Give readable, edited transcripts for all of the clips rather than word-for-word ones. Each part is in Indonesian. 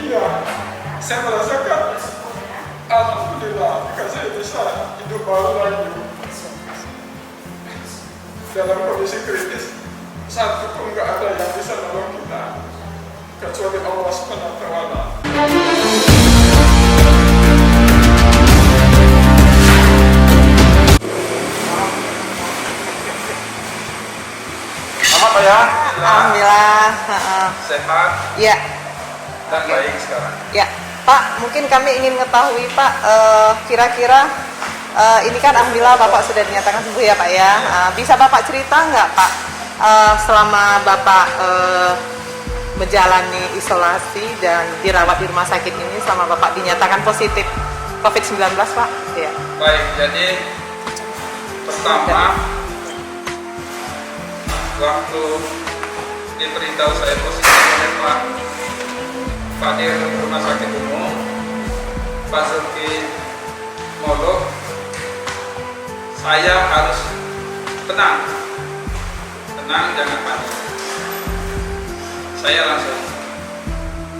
Iya, saya merasakan alhamdulillah saya bisa hidup baru lagi dalam kondisi kritis. Satu pun nggak ada yang bisa nolong kita kecuali Allah Subhanahu wa Ta'ala. Selamat Pak ya. Alhamdulillah. Sehat Ya, dan baik sekarang. ya. Pak, mungkin kami ingin mengetahui Pak, kira-kira ini kan alhamdulillah Bapak sudah dinyatakan sembuh ya Pak ya. Bisa Bapak cerita nggak Pak, selama Bapak menjalani isolasi dan dirawat di rumah sakit ini, selama Bapak dinyatakan positif COVID-19 Pak? Ya. Baik, jadi pertama waktu diberitahu saya positif oleh Pak Fadir Rumah Sakit Umum Pak Zulki Molo, saya harus tenang, jangan panik.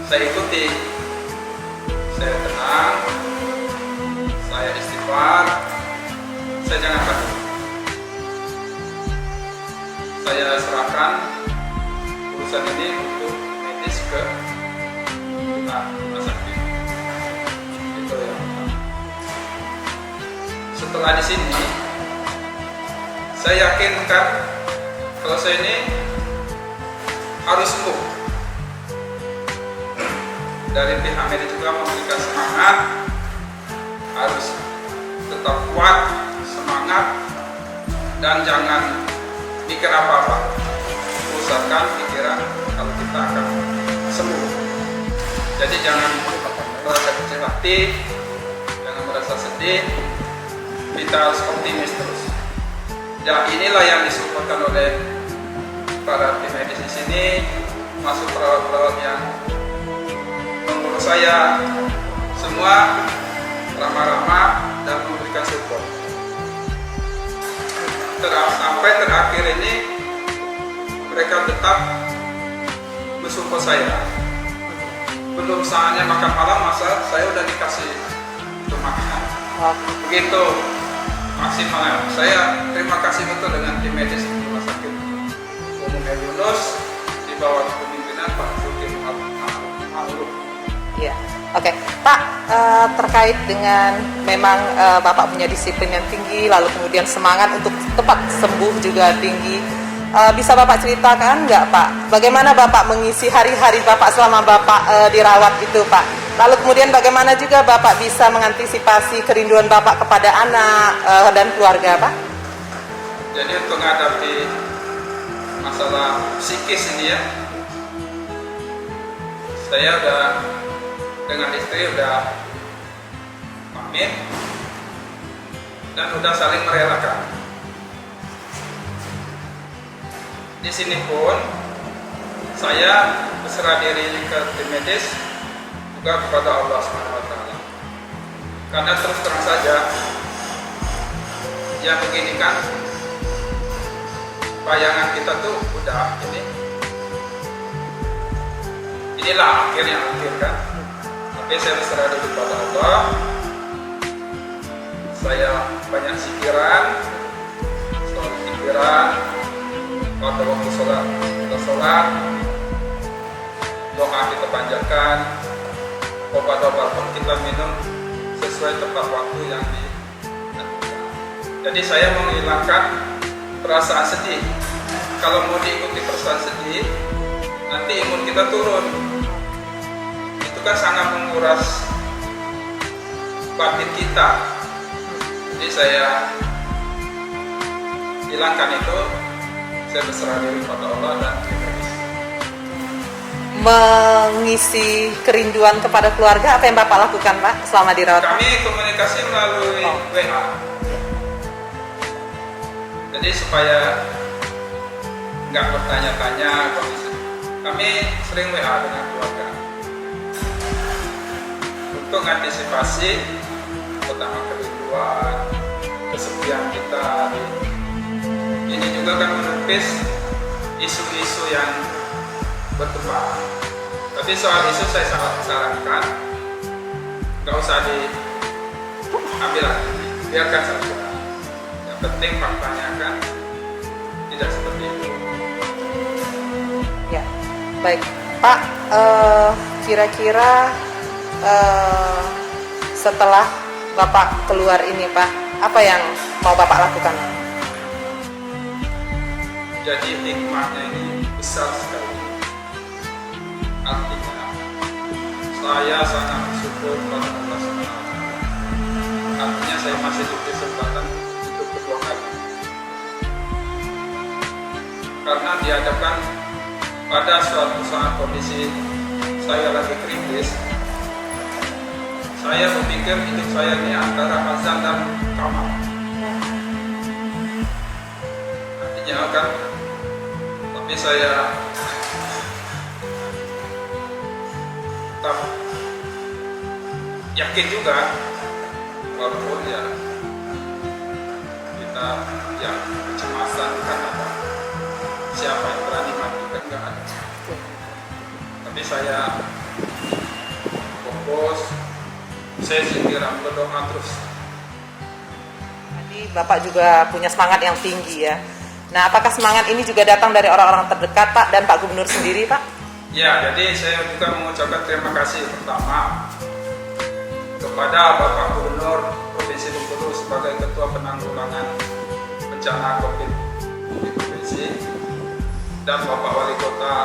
Saya ikuti, saya tenang, saya istighfar, saya jangan panik. Saya serahkan urusan ini untuk medis ke rumah sakit. Itu yang pertama. Setelah di sini, saya yakinkan kalau saya ini harus sembuh. Dari pihak medis juga memberikan semangat, harus tetap kuat, semangat, dan jangan mikir apa-apa. Pusatkan pikiran kalau kita akan sembuh. Jadi jangan merasa kecil hati, jangan merasa sedih. Kita harus optimis terus. Ya, inilah yang disupport oleh para tim medis di sini, masuk perawat-perawat yang mengurus saya, semua ramah-ramah dan memberikan support. Sampai terakhir ini mereka tetap mensupport saya. Belum saatnya makan malam, masa saya udah dikasih untuk makan. Begitu maksimal. Saya terima kasih betul dengan tim medis Rumah Sakit Umum Yunus di bawah kepemimpinan Pak Zulki Molo. Iya, oke. Pak, terkait dengan memang Bapak punya disiplin yang tinggi, lalu kemudian semangat untuk tepat sembuh juga tinggi. Bisa Bapak ceritakan nggak Pak, bagaimana Bapak mengisi hari-hari Bapak selama Bapak dirawat itu Pak? Lalu kemudian bagaimana juga Bapak bisa mengantisipasi kerinduan Bapak kepada anak dan keluarga Pak? Jadi untuk menghadapi masalah psikis ini ya, saya udah dengan istri udah pamit dan udah saling merelakan. Di sini pun saya berserah diri ke tim medis juga kepada Allah SWT. Karena terus terang saja, ya begini kan, bayangan kita tuh udah inilah akhirnya kan. Tapi saya berserah diri kepada Allah. Saya banyak pikiran, pada waktu sholat kita sholat, doa kita panjatkan, obat-obat pun kita minum sesuai tepat waktu yang ditentukan. Jadi saya menghilangkan perasaan sedih. Kalau mau diikuti perasaan sedih, nanti imun kita turun. Itu kan sangat menguras batin kita. Jadi saya hilangkan itu. Saya berserah diri kepada Allah dan mengisi kerinduan kepada keluarga, apa yang Bapak lakukan Pak selama dirawat? Kami komunikasi melalui WA. Jadi supaya nggak bertanya-tanya kondisi, kami sering WA dengan keluarga untuk antisipasi pertama kerinduan, kesepian kita. Ini juga kan menepis isu-isu yang berkembang. Tapi soal isu saya sarankan nggak usah diambil lagi, biarkan saja. Yang penting faktanya kan tidak seperti itu. Ya, baik Pak. Kira-kira setelah Bapak keluar ini Pak, apa yang mau Bapak lakukan? Jadi hikmahnya ini besar sekali. Artinya saya sangat bersyukur pada Allah SWT. Artinya saya masih diberi kesempatan untuk kedua kali. Karena dihadapkan pada suatu saat kondisi saya lagi kritis, saya berpikir hidup saya ini antara azan dan kamar. Artinya kan, tapi saya tetap yakin juga walaupun ya kita yang kecemasan kan ada, siapa yang berani mati kan nggak ada. Tapi saya fokus, saya segera berdoa terus. Tadi Bapak juga punya semangat yang tinggi ya. Nah, apakah semangat ini juga datang dari orang-orang terdekat Pak dan Pak Gubernur sendiri Pak? Ya, jadi saya juga mengucapkan terima kasih pertama kepada Bapak Gubernur Provinsi Bengkulu sebagai Ketua Penanggulangan Bencana COVID di Provinsi, dan Bapak Wali Kota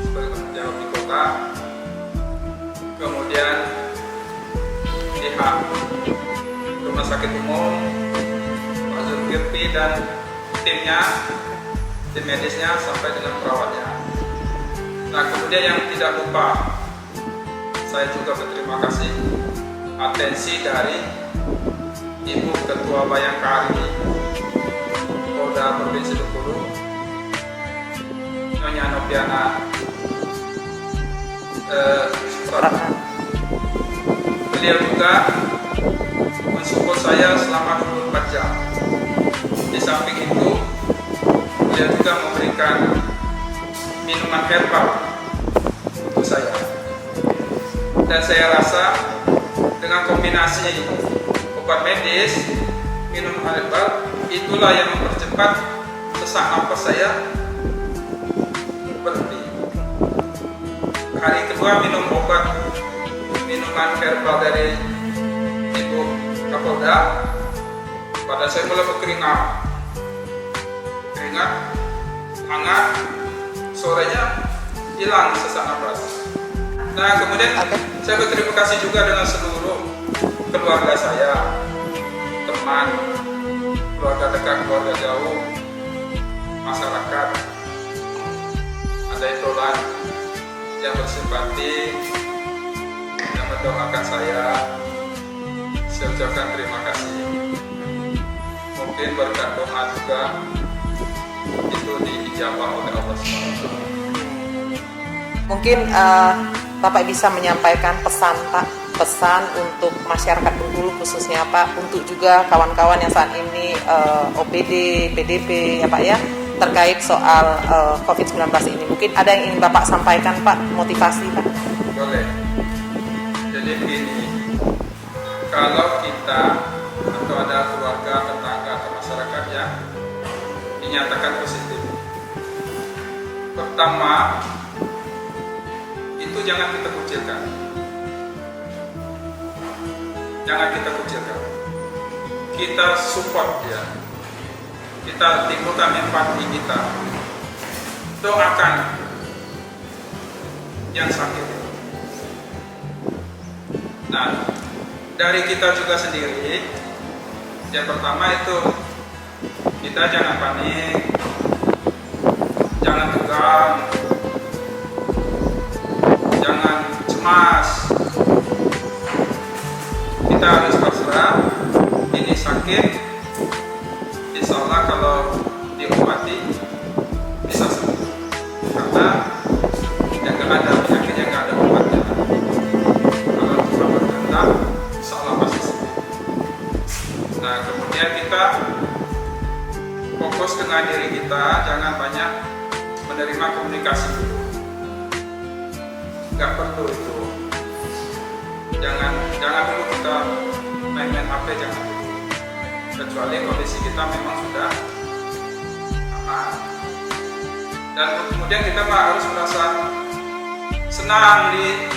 sebagai penanggung di kota, kemudian pihak Rumah Sakit Umum, Pak Zulkifli dan timnya, tim medisnya sampai dengan perawatnya. Nah, kemudian yang tidak lupa, saya juga berterima kasih atensi dari Ibu Ketua Bayangkari Polda Provinsi Bengkulu, Nyonya Noviana Beliau juga mensupport saya selama 24 jam. Di samping itu, beliau juga memberikan minuman herbal untuk saya. Dan saya rasa dengan kombinasi obat medis, minuman herbal, itulah yang mempercepat sesak napas saya berhenti. Hari kedua minum obat minuman herbal dari Ibu Kapolda, pada saya mulai berkeringat, hangat, sorenya hilang sesak napas. Nah, kemudian saya berterima kasih juga dengan seluruh keluarga saya, teman, keluarga dekat, keluarga jauh, masyarakat, ada itulah yang bersimpati, yang mendoakan saya ucapkan terima kasih. Mungkin berkat doa juga itu diijabah oleh Allah SWT. Mungkin Bapak bisa menyampaikan pesan Pak, pesan untuk masyarakat Bengkulu khususnya Pak, untuk juga kawan-kawan yang saat ini OPD, PDP ya Pak ya, terkait soal COVID-19 ini. Mungkin ada yang ingin Bapak sampaikan Pak, motivasi Pak? Boleh. Jadi begini, kalau kita atau ada keluarga, tetangga atau masyarakat yang dinyatakan positif, pertama itu jangan kita kucilkan, kita support ya, kita timbulkan empati, kita doakan yang sakit. Nah, dari kita juga sendiri, yang pertama itu kita jangan panik, jangan tegang, jangan cemas. Kita harus pasrah, ini sakit, insya Allah kalau diobati bisa sembuh, karena yang nggak ada penyakit yang nggak ada obatnya. Kalau cuma berkehendak, insya Allah pasti sembuh. Nah, kemudian kita fokus dengan diri kita, jangan banyak menerima komunikasi dulu. itu. Jangan dulu kita main-main HP, jangan dulu. Kecuali kondisi kita memang sudah aman. Dan kemudian kita harus merasa senang di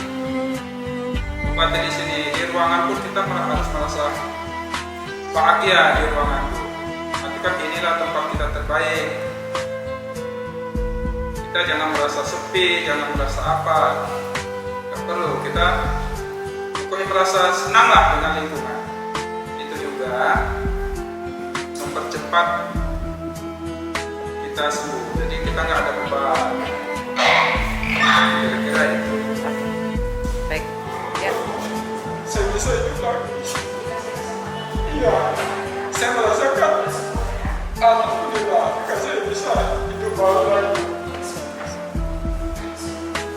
tempat di sini, di ruangan pun kita harus merasa bahagia di ruangan itu. Nanti kan inilah tempat kita terbaik. Kita jangan merasa sepi, jangan merasa apa. Tidak perlu, kita pokoknya merasa senanglah dengan lingkungan. Itu juga mempercepat kita sembuh. Jadi kita nggak ada beban. Kira-kira itu. Baik. Ya. Saya bisa hidup lagi. Iya, saya merasakan alhamdulillah saya bisa hidup baru lagi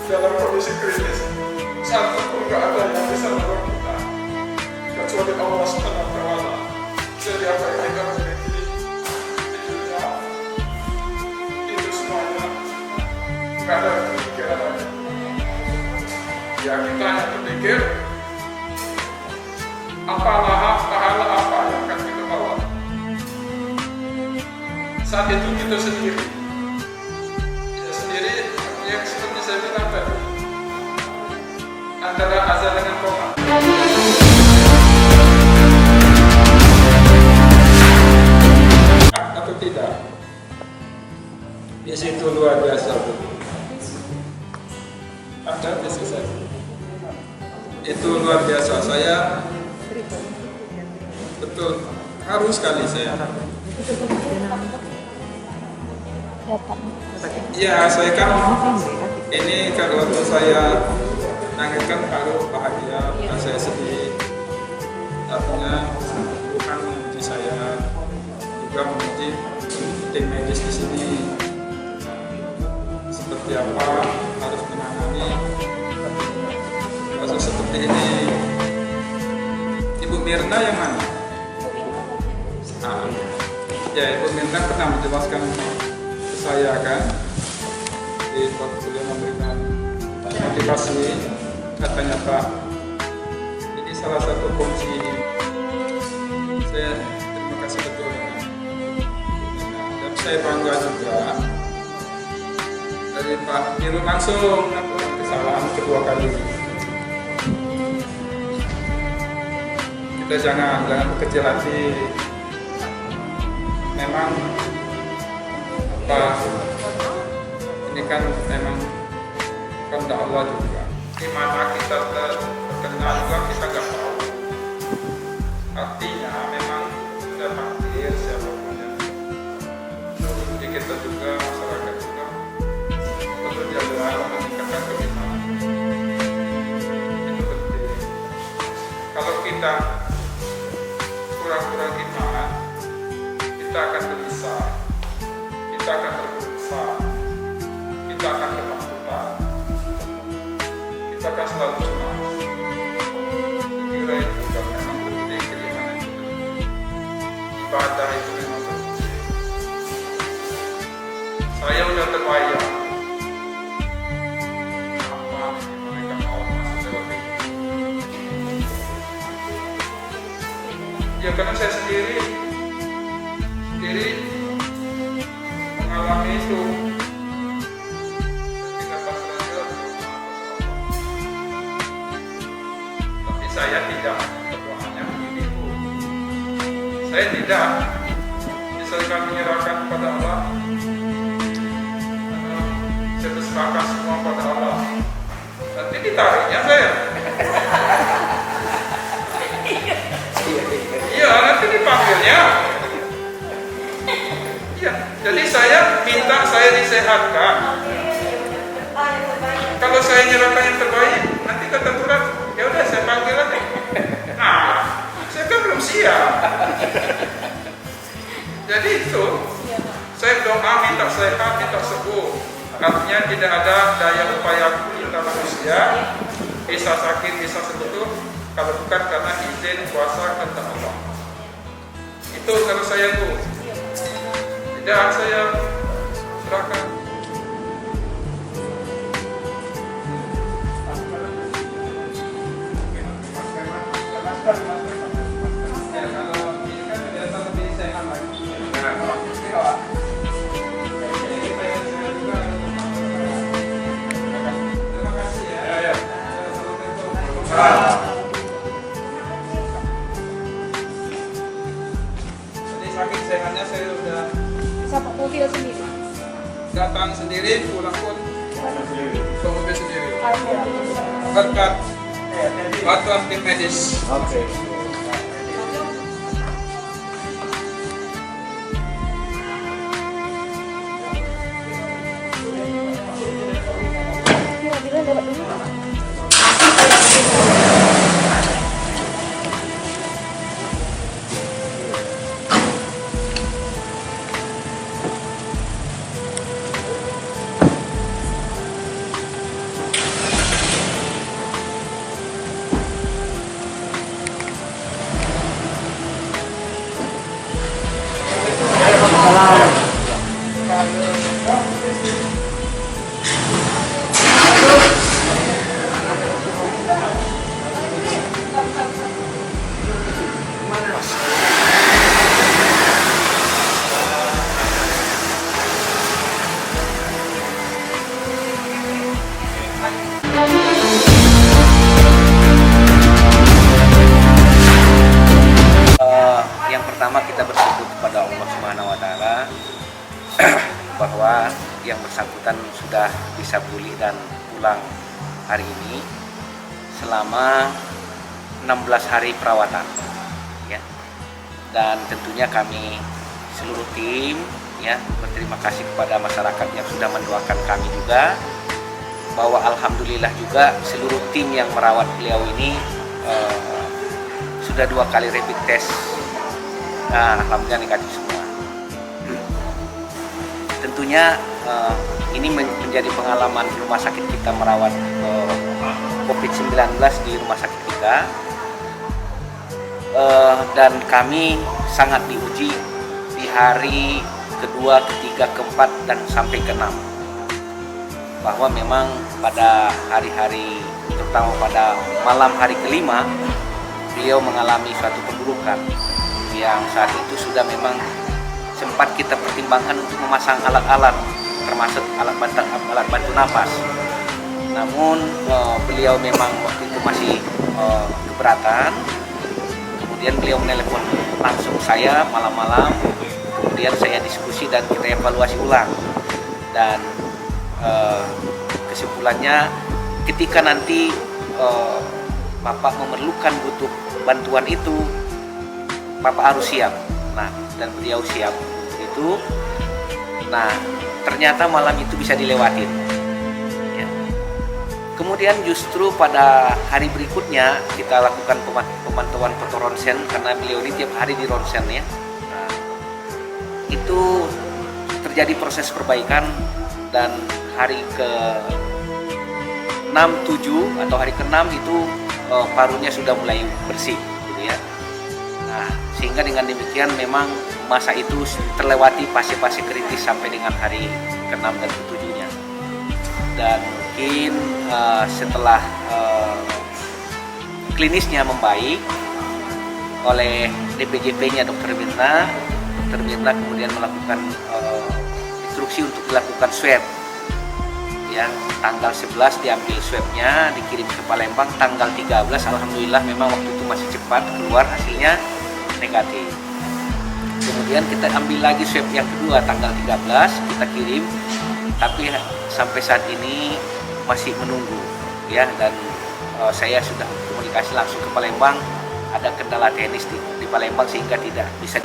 dalam kondisi kritis. Satu pun nggak ada yang bisa menolong kita kecuali Allah Subhanahu wa Ta'ala. Jadi apa yang kita miliki di dunia itu semuanya nggak ada pikiran lagi. Ya kita hanya berpikir pahala apa yang akan kita bawa. Saat itu kita sendiri, yang seperti saya bilang tadi, antara azan dengan koma. Atau tidak? Di situ luar biasa. Ada di sisi itu luar biasa. Saya betul harus sekali saya. Ya, saya kan ini kalau waktu saya nangis kan kalau bahagia, saya sedih. Artinya Tuhan memuji saya, juga memuji tim medis di sini. Seperti apa harus menangani kasus seperti ini. Ibu Mirna yang mana? Ya, Ibu Mirna pernah menjelaskan ke saya kan di waktu beliau memberikan motivasi, katanya Pak, ini salah satu kunci. Saya terima kasih betul dengan Ibu Mirna. Dan saya bangga juga dari Pak Dirut langsung melakukan kesalahan kedua kali. Kita jangan berkecil hati. Memang ini kan memang kehendak Allah juga. Di mana kita terkenal juga kita nggak tahu. Artinya memang sudah takdir siapapun yang. Jadi kita juga masyarakat juga perlu jaga meningkatkan keimanan. Itu penting. Kalau kita kurang-kurang iman, kita akan gelisah, kita akan berdosa, kita akan ketakutan, kita akan selalu cemas. Kira itu karena memang penting keimanan itu. Ibadah itu memang penting. Saya udah terbayang apa yang mereka mau masuk dalam ini. Ya karena saya sendiri mengalami itu ketika pas belajar, tapi saya tidak berdoanya begini Bu. Saya tidak misalkan menyerahkan kepada Allah, saya berserahkan semua kepada Allah, nanti ditariknya saya. Iya, nanti dipanggilnya. Iya, jadi saya minta saya disehatkan. Kalau saya nyerahkan yang terbaik, nanti kata Tuhan, ya udah saya panggil lagi. Nah, saya kan belum siap. Jadi itu, saya doa minta sehat, minta sembuh. Artinya tidak ada daya upaya kita manusia, bisa sakit, bisa sembuh, kalau bukan karena izin kuasa kehendak Allah. Itu kalau saya Bu. Tidak, saya serahkan. sendiri, pulang pun bawa mobil sendiri. Berkat bantuan tim medis. Oke. Yang pertama kita bersyukur kepada Allah Subhanahu wa taala bahwa yang bersangkutan sudah bisa pulih dan pulang hari ini selama 16 hari perawatan ya. Dan tentunya kami seluruh tim ya berterima kasih kepada masyarakat yang sudah mendoakan kami juga, bahwa alhamdulillah juga seluruh tim yang merawat beliau ini sudah 2 kali rapid test. Nah, alhamdulillah negatif semua. Tentunya ini menjadi pengalaman rumah sakit kita merawat COVID-19 di rumah sakit kita, dan kami sangat diuji di hari kedua, ketiga, keempat, dan sampai ke-6, bahwa memang pada hari-hari, terutama pada malam hari kelima, beliau mengalami suatu perburukan yang saat itu sudah memang sempat kita pertimbangkan untuk memasang alat-alat, termasuk alat bantu nafas. Namun beliau memang waktu itu masih keberatan. Kemudian beliau menelepon langsung saya malam-malam. Kemudian saya diskusi dan kita evaluasi ulang. Dan kesimpulannya, ketika nanti Bapak memerlukan butuh bantuan itu, Bapak harus siap. Nah, dan beliau siap itu. Nah, ternyata malam itu bisa dilewatin ya. Kemudian justru pada hari berikutnya kita lakukan pemantauan foto ronsen, karena beliau ini tiap hari di ronsen ya. Nah, itu terjadi proses perbaikan, dan hari ke-6, 7 atau hari ke-6 itu parunya sudah mulai bersih gitu ya. Nah, sehingga dengan demikian memang masa itu terlewati fase-fase kritis sampai dengan hari ke-6 dan ke-7-nya. Dan mungkin setelah klinisnya membaik oleh DPJP-nya Dr. Mirna kemudian melakukan instruksi untuk dilakukan swab. Ya, tanggal 11 diambil swabnya, dikirim ke Palembang. Tanggal 13 alhamdulillah memang waktu itu masih cepat keluar hasilnya negatif. Kemudian kita ambil lagi swab yang kedua tanggal 13, kita kirim, tapi sampai saat ini masih menunggu ya. Dan saya sudah komunikasi langsung ke Palembang, ada kendala teknis di Palembang sehingga tidak bisa